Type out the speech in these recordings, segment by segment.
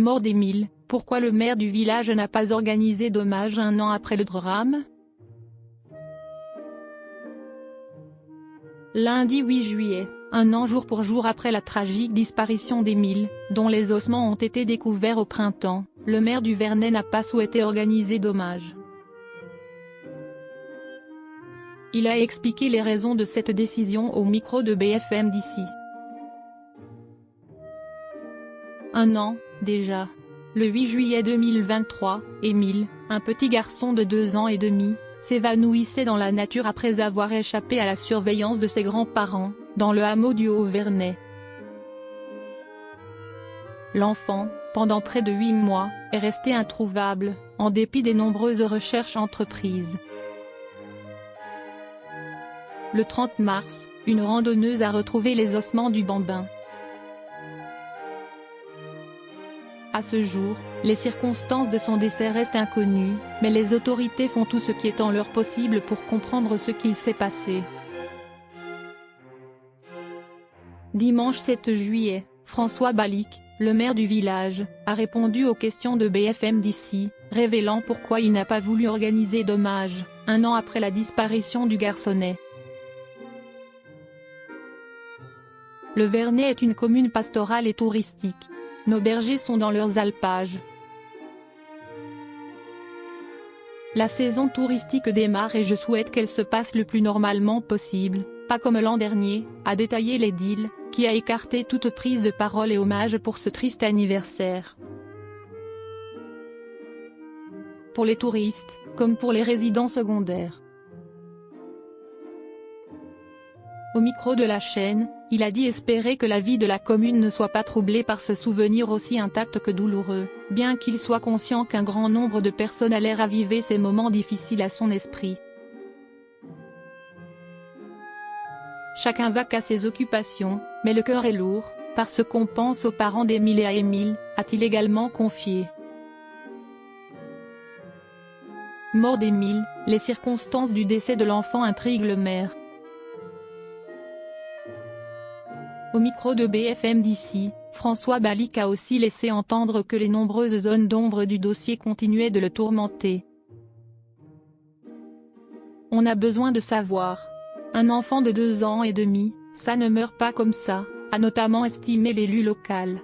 Mort d'Émile, pourquoi le maire du village n'a pas organisé d'hommage un an après le drame? Lundi 8 juillet, un an jour pour jour après la tragique disparition d'Émile, dont les ossements ont été découverts au printemps, le maire du Vernet n'a pas souhaité organiser d'hommage. Il a expliqué les raisons de cette décision au micro de BFM d'ici. Un an, déjà. Le 8 juillet 2023, Émile, un petit garçon de 2 ans et demi, s'évanouissait dans la nature après avoir échappé à la surveillance de ses grands-parents, dans le hameau du Haut-Vernet. L'enfant, pendant près de 8 mois, est resté introuvable, en dépit des nombreuses recherches entreprises. Le 30 mars, une randonneuse a retrouvé les ossements du bambin. À ce jour, les circonstances de son décès restent inconnues, mais les autorités font tout ce qui est en leur possible pour comprendre ce qu'il s'est passé. Dimanche 7 juillet, François Balic, le maire du village, a répondu aux questions de BFM d'ici, révélant pourquoi il n'a pas voulu organiser d'hommage, un an après la disparition du garçonnet. Le Vernet est une commune pastorale et touristique. Nos bergers sont dans leurs alpages. La saison touristique démarre et je souhaite qu'elle se passe le plus normalement possible, pas comme l'an dernier, a détaillé l'édile, qui a écarté toute prise de parole et hommage pour ce triste anniversaire. Pour les touristes, comme pour les résidents secondaires. Au micro de la chaîne, il a dit espérer que la vie de la commune ne soit pas troublée par ce souvenir aussi intact que douloureux, bien qu'il soit conscient qu'un grand nombre de personnes allaient raviver ces moments difficiles à son esprit. Chacun va qu'à ses occupations, mais le cœur est lourd, parce qu'on pense aux parents d'Émile et à Émile, a-t-il également confié. Mort d'Émile, les circonstances du décès de l'enfant intriguent le maire. Au micro de BFM d'ici, François Balic a aussi laissé entendre que les nombreuses zones d'ombre du dossier continuaient de le tourmenter. On a besoin de savoir. Un enfant de 2 ans et demi, ça ne meurt pas comme ça, a notamment estimé l'élu local.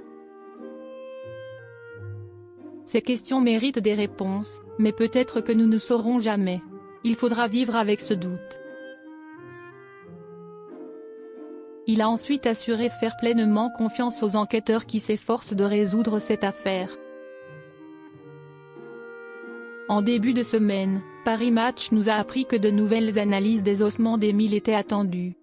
Ces questions méritent des réponses, mais peut-être que nous ne saurons jamais. Il faudra vivre avec ce doute. Il a ensuite assuré faire pleinement confiance aux enquêteurs qui s'efforcent de résoudre cette affaire. En début de semaine, Paris Match nous a appris que de nouvelles analyses des ossements d'Émile étaient attendues.